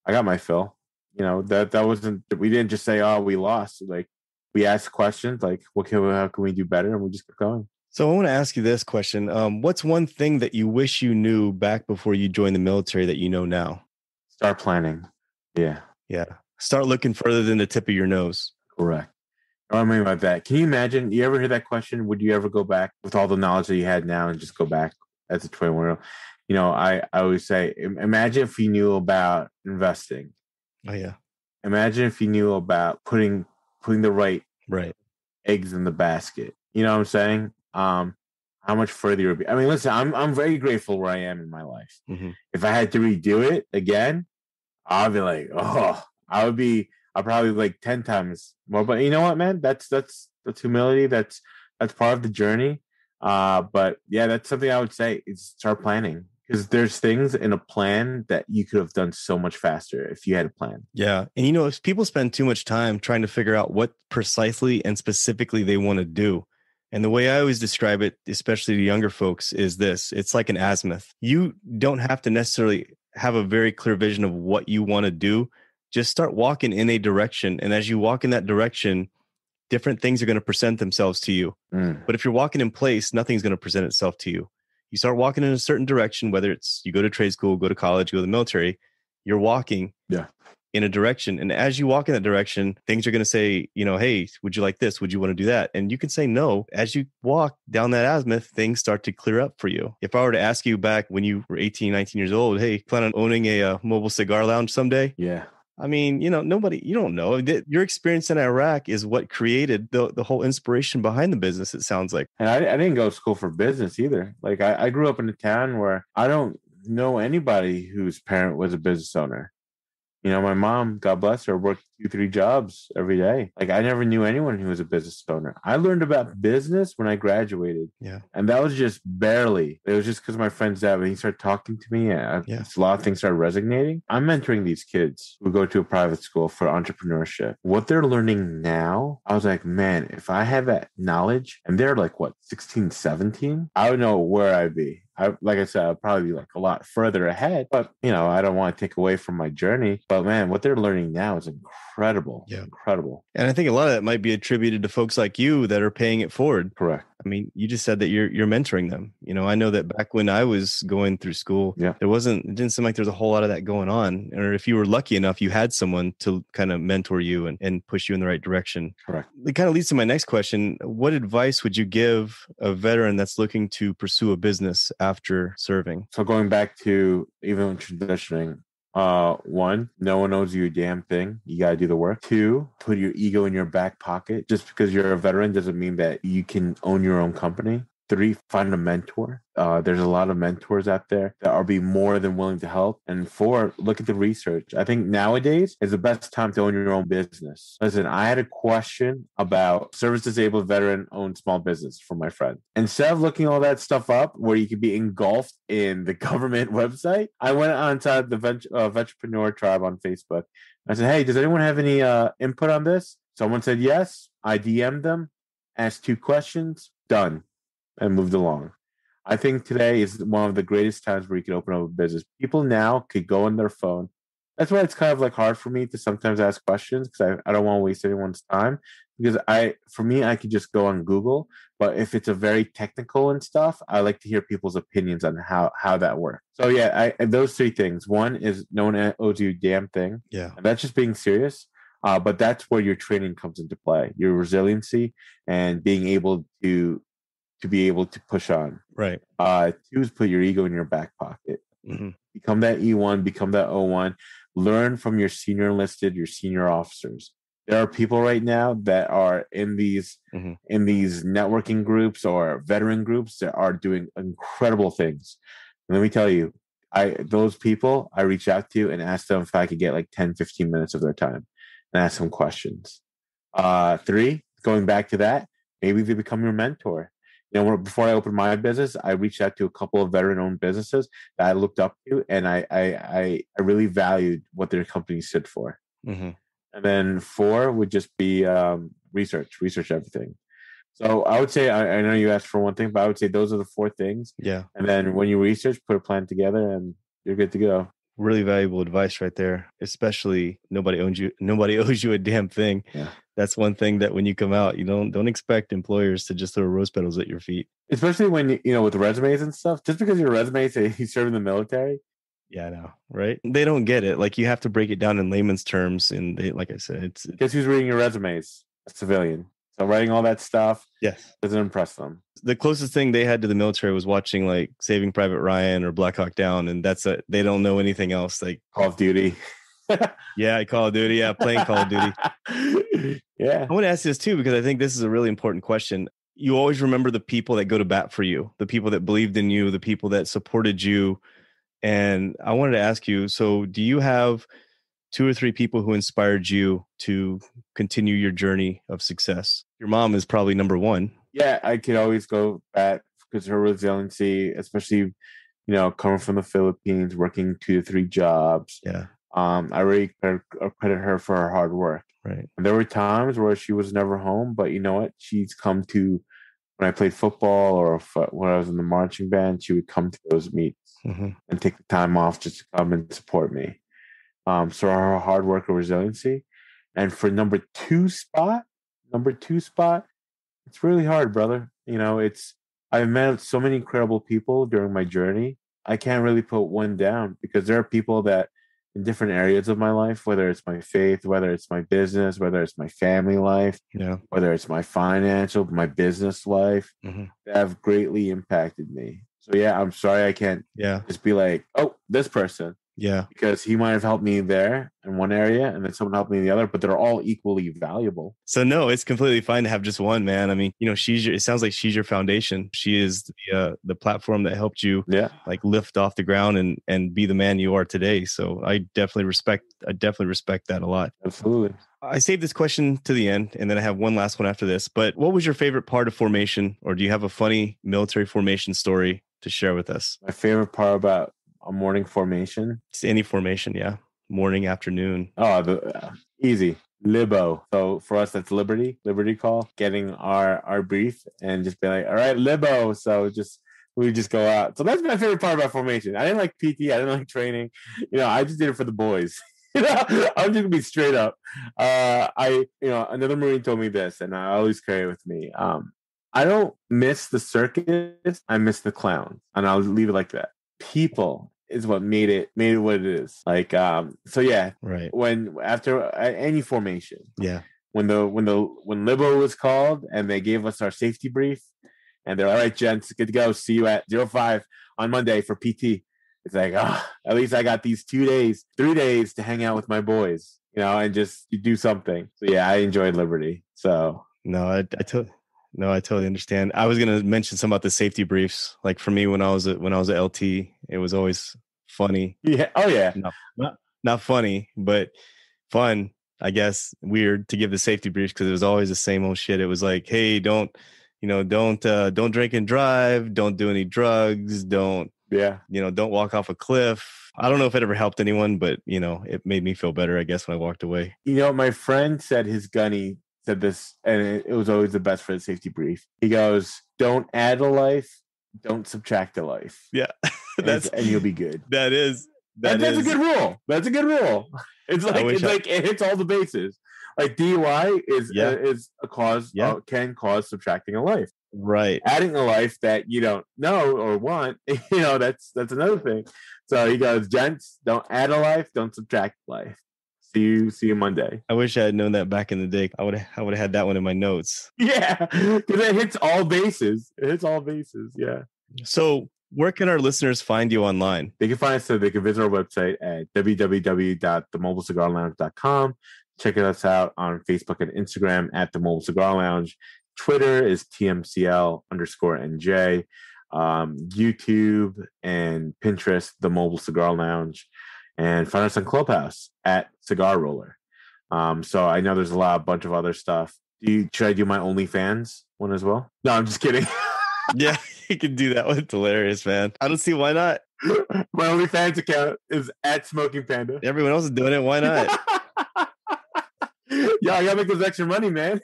I got my fill. That wasn't. We didn't just say, "Oh, we lost." Like, we ask questions like, how can we do better? And we just keep going. So I want to ask you this question. What's one thing that you wish you knew back before you joined the military that you know now? Start planning. Yeah. Yeah. Start looking further than the tip of your nose. Correct. What I mean by that, can you imagine? You ever hear that question? Would you ever go back with all the knowledge that you had now and just go back as a 21-year-old? I always say, imagine if you knew about investing. Oh yeah. Imagine if you knew about putting the right eggs in the basket. You know what I'm saying? How much further you would be. I mean, listen, I'm very grateful where I am in my life. Mm-hmm. If I had to redo it again, I'll be like, I'll probably like 10 times more. But you know what, man? That's humility. That's part of the journey. But yeah, that's something I would say is start planning, because there's things in a plan that you could have done so much faster if you had a plan. Yeah. And if people spend too much time trying to figure out what precisely and specifically they want to do. And the way I always describe it, especially to younger folks, is this: it's like an azimuth. You don't have to necessarily have a very clear vision of what you want to do. Just start walking in a direction. And as you walk in that direction, different things are going to present themselves to you. But if you're walking in place, nothing's going to present itself to you. You start walking in a certain direction, whether it's you go to trade school, go to college, go to the military, you're walking in a direction. And as you walk in that direction, things are going to say, hey, would you like this? Would you want to do that? And you can say no. As you walk down that azimuth, things start to clear up for you. If I were to ask you back when you were 18, 19 years old, hey, plan on owning a mobile cigar lounge someday? Yeah. I mean, nobody, you don't know. Your experience in Iraq is what created the whole inspiration behind the business, it sounds like. And I didn't go to school for business either. Like I grew up in a town where I don't know anybody whose parent was a business owner. My mom, God bless her, worked 2-3 jobs every day. Like I never knew anyone who was a business owner. I learned about business when I graduated. Yeah. And that was just barely. It was just because my friend's dad, when he started talking to me, a lot of things started resonating. I'm mentoring these kids who go to a private school for entrepreneurship. What they're learning now, I was like, man, if I had that knowledge, and they're like, 16, 17, I would know where I'd be. Like I said, I'll probably be like a lot further ahead, but I don't want to take away from my journey. But man, what they're learning now is incredible. Yeah. Incredible. And I think a lot of that might be attributed to folks like you that are paying it forward. Correct. I mean, you just said that you're mentoring them. I know that back when I was going through school, it didn't seem like there's a whole lot of that going on. Or if you were lucky enough, you had someone to kind of mentor you and push you in the right direction. Correct. It kind of leads to my next question. What advice would you give a veteran that's looking to pursue a business after serving? So going back to even transitioning, 1, no one owes you a damn thing. You got to do the work. 2, put your ego in your back pocket. Just because you're a veteran doesn't mean that you can own your own company. 3, find a mentor. There's a lot of mentors out there that are be more than willing to help. And 4, look at the research. I think nowadays is the best time to own your own business. Listen, I had a question about service disabled veteran owned small business from my friend. Instead of looking all that stuff up where you could be engulfed in the government website, I went outside the Venturepreneur tribe on Facebook. I said, hey, does anyone have any input on this? Someone said yes. I DM'd them, asked 2 questions, done, and moved along. I think today is one of the greatest times where you can open up a business. People now could go on their phone. That's why it's kind of like hard for me to sometimes ask questions, because I don't want to waste anyone's time. Because I could just go on Google. But if it's a very technical and stuff, I like to hear people's opinions on how that works. So yeah, those 3 things. 1 is no one owes you a damn thing. Yeah, and that's just being serious. But that's where your training comes into play. Your resiliency and being able to be able to push on. Right. 2 is put your ego in your back pocket. Mm-hmm. Become that E1, become that O1. Learn from your senior enlisted, your senior officers. There are people right now that are in these networking groups or veteran groups that are doing incredible things. And let me tell you, those people I reach out to and ask them if I could get like 10, 15 minutes of their time and ask them questions. 3, going back to that, maybe they become your mentor. Before I opened my business, I reached out to a couple of veteran-owned businesses that I looked up to, and I really valued what their company stood for. Mm-hmm. And then 4 would just be research everything. So I would say, I know you asked for one thing, but I would say those are the 4 things. Yeah. And then when you research, put a plan together, and you're good to go. Really valuable advice right there. Especially nobody owes you a damn thing. Yeah. That's one thing that when you come out, you don't expect employers to just throw rose petals at your feet. Especially when with resumes and stuff. Just because your resume says you serve in the military. Yeah, I know, right? They don't get it. Like you have to break it down in layman's terms, and they, like I said, it's Guess who's reading your resumes? A civilian. So writing all that stuff yes. doesn't impress them. The closest thing they had to the military was watching like Saving Private Ryan or Black Hawk Down, and that's it. They don't know anything else. Like Call of Duty. yeah, Call of Duty. Yeah, playing Call of Duty. Yeah. I want to ask you this too, because I think this is a really important question. You always remember the people that go to bat for you, the people that believed in you, the people that supported you. And I wanted to ask you, so do you have 2 or 3 people who inspired you to continue your journey of success? Your mom is probably number one. Yeah, I could always go back because her resiliency, especially, coming from the Philippines, working 2 to 3 jobs. Yeah. I really credit her for her hard work. Right. And there were times where she was never home, but you know what? She's come to, when I played football or when I was in the marching band, she would come to those meets and take the time off just to come and support me. So her hard work and resiliency. And for number two spot, it's really hard, brother. I've met so many incredible people during my journey. I can't really put one down because there are people that in different areas of my life, whether it's my faith, whether it's my business, whether it's my family life, whether it's my financial, my business life, that have greatly impacted me. So yeah, I'm sorry I can't just be like, oh, this person. Yeah. Because he might have helped me there in one area and then someone helped me in the other, but they're all equally valuable. So no, it's completely fine to have just one, man. I mean, it sounds like she's your foundation. She is the platform that helped you like lift off the ground and be the man you are today. So I definitely respect that a lot. Absolutely. I saved this question to the end and then I have one last one after this, but what was your favorite part of formation, or do you have a funny military formation story to share with us? My favorite part about a morning formation? It's any formation, yeah. Morning, afternoon. Oh, easy. Libo. So for us, that's Liberty call, getting our brief and just be like, all right, Libo. So we just go out. So that's my favorite part about formation. I didn't like PT. I didn't like training. I just did it for the boys. I'm just gonna be straight up. Another Marine told me this, and I always carry it with me. I don't miss the circus. I miss the clowns, and I'll leave it like that. People is what made it what it is. Like, so yeah, right. When after any formation, when Libo was called and they gave us our safety brief, and they're all right, gents, good to go. See you at 05 on Monday for PT. It's like, at least I got these 3 days to hang out with my boys, and just do something. So yeah, I enjoyed Liberty. So no, I totally understand. I was going to mention some about the safety briefs. Like for me, when I was at LT, it was always funny. Yeah. Oh yeah. No, not funny, but fun, I guess. Weird to give the safety briefs because it was always the same old shit. It was like, hey, don't drink and drive. Don't do any drugs. Don't walk off a cliff. I don't know if it ever helped anyone, but it made me feel better, I guess, when I walked away. My friend said his gunny said this, and it was always the best for the safety brief. He goes, don't add a life, don't subtract a life. Yeah. And you'll be good. That's a good rule. That's a good rule. It's like it hits all the bases. Like DUI is a cause, can cause subtracting a life. Right. Adding a life that you don't know or want, that's another thing. So he goes, gents, don't add a life, don't subtract life. See you Monday. I wish I had known that back in the day. I would have had that one in my notes. Yeah, because it hits all bases. Yeah. So where can our listeners find you online? They can find us, so they can visit our website at www.themobileCigarLounge.com. Check us out on Facebook and Instagram at The Mobile Cigar Lounge. Twitter is TMCL_NJ. YouTube and Pinterest, The Mobile Cigar Lounge. And find us on Clubhouse at Cigar Roller. So I know there's a bunch of other stuff. Should I do my OnlyFans one as well? No, I'm just kidding. Yeah, you can do that one. It's hilarious, man. I don't see why not. My OnlyFans account is at Smoking Panda. Everyone else is doing it. Why not? Yeah, I gotta make those extra money, man.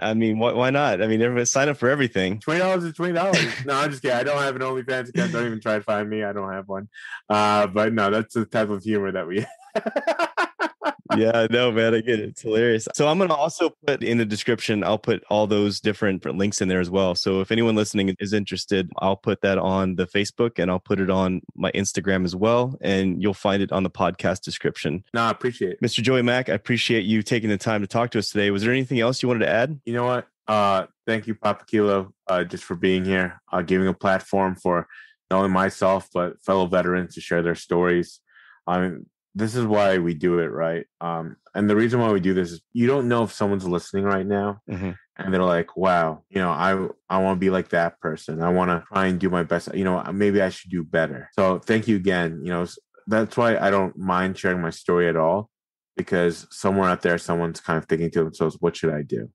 I mean, why not? I mean, everybody sign up for everything. $20 is $20. No, I'm just kidding. I don't have an OnlyFans account. Don't even try to find me. I don't have one. But no, that's the type of humor that we. Yeah, no, man, I get it. It's hilarious. So I'm going to also put in the description, I'll put all those different links in there as well. So if anyone listening is interested, I'll put that on the Facebook and I'll put it on my Instagram as well. And you'll find it on the podcast description. No, I appreciate it. Mr. Joey Mack, I appreciate you taking the time to talk to us today. Was there anything else you wanted to add? You know what? Thank you, Papa Kilo, just for being here, giving a platform for not only myself, but fellow veterans to share their stories. I mean, this is why we do it, right? And the reason why we do this is you don't know if someone's listening right now and they're like, wow, I want to be like that person. I want to try and do my best. Maybe I should do better. So thank you again. That's why I don't mind sharing my story at all, because somewhere out there, someone's kind of thinking to themselves, what should I do?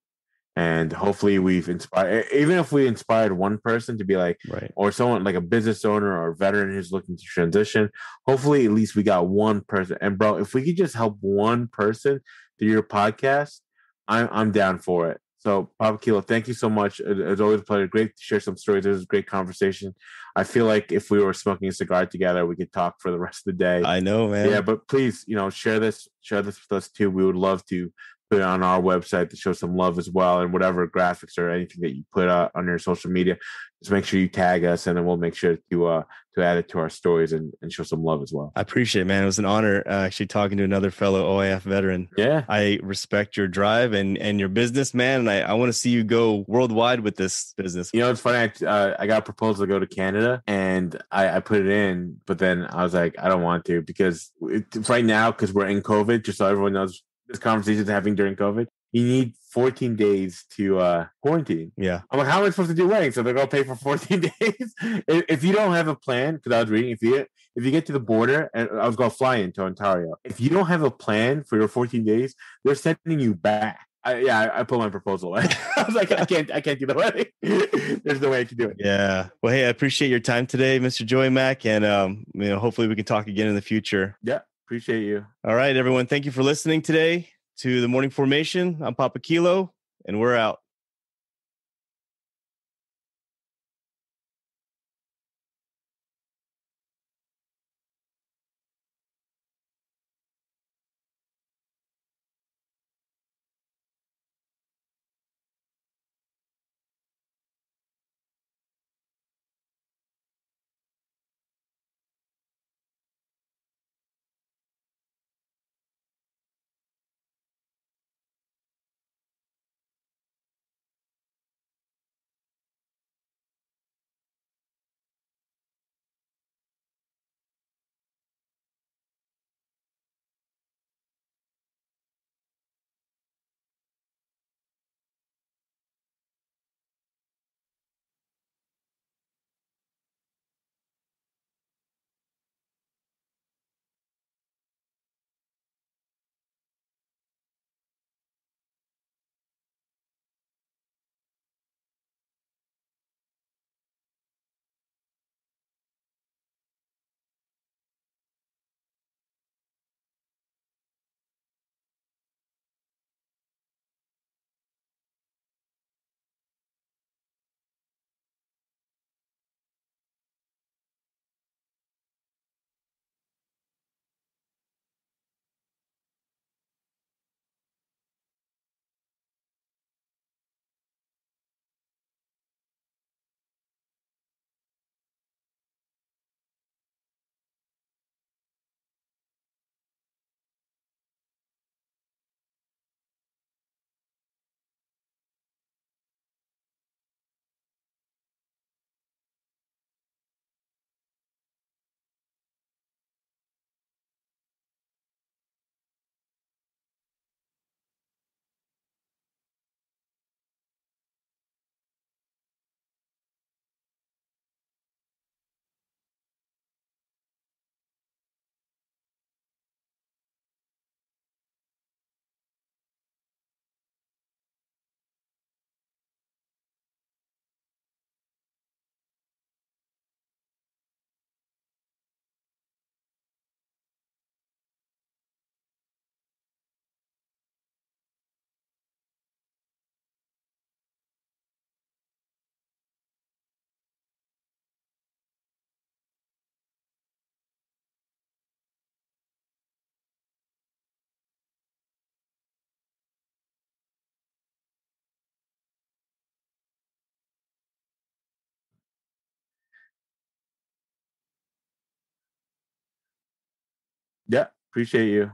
And hopefully we've inspired, even if we inspired one person to be like, right, or someone like a business owner or a veteran who's looking to transition, hopefully at least we got one person. And bro, if we could just help one person through your podcast, I'm down for it. So Papa Kilo, thank you so much. It's always a pleasure. Great to share some stories. It was a great conversation. I feel like if we were smoking a cigar together, we could talk for the rest of the day. I know, man. Yeah, but please, share this with us too. We would love to put it on our website to show some love as well, and whatever graphics or anything that you put out on your social media, just make sure you tag us, and then we'll make sure to add it to our stories and show some love as well. I appreciate it, man. It was an honor actually talking to another fellow OIF veteran. Yeah, I respect your drive and your business, man, and I want to see you go worldwide with this business. It's funny. I got a proposal to go to Canada, and I put it in, but then I was like, I don't want to, because right now, because we're in COVID, just so everyone knows, this conversation is happening during COVID. You need 14 days to quarantine. Yeah. I'm like, how am I supposed to do weddings? So they're going to pay for 14 days? If you don't have a plan, because I was reading, if you get to the border, and I was going to fly into Ontario, if you don't have a plan for your 14 days, they're sending you back. I put my proposal away. I was like, I can't do the wedding. There's no way I can do it. Yeah. Well, hey, I appreciate your time today, Mr. Joey Mack, and hopefully we can talk again in the future. Yeah. Appreciate you. All right, everyone. Thank you for listening today to the Morning Formation. I'm Papa Kilo, and we're out. Yeah, appreciate you.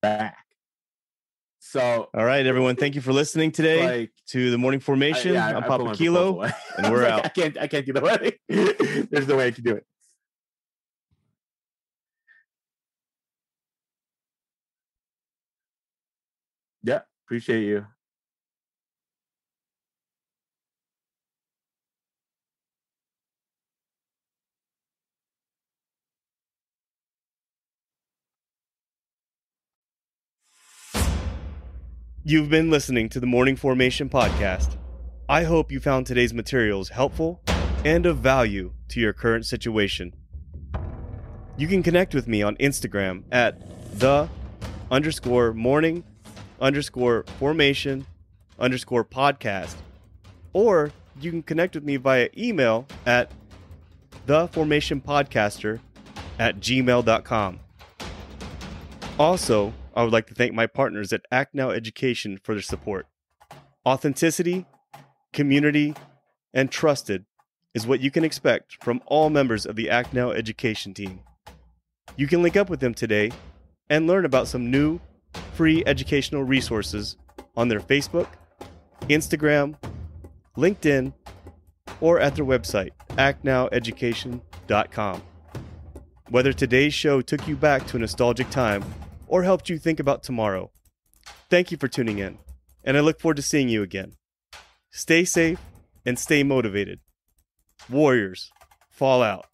back. So, all right, everyone. Thank you for listening today to the Morning Formation. I'm Papa Kilo, and we're out. I can't do the wedding. There's no way I can do it. Yeah, appreciate you. You've been listening to the Morning Formation podcast. I hope you found today's materials helpful and of value to your current situation. You can connect with me on Instagram at the_morning_formation_podcast, or you can connect with me via email at theformationpodcaster@gmail.com. Also, I would like to thank my partners at Act Now Education for their support. Authenticity, community, and trusted is what you can expect from all members of the Act Now Education team. You can link up with them today and learn about some new, free educational resources on their Facebook, Instagram, LinkedIn, or at their website, actnoweducation.com. Whether today's show took you back to a nostalgic time or helped you think about tomorrow, thank you for tuning in, and I look forward to seeing you again. Stay safe and stay motivated. Warriors, fall out.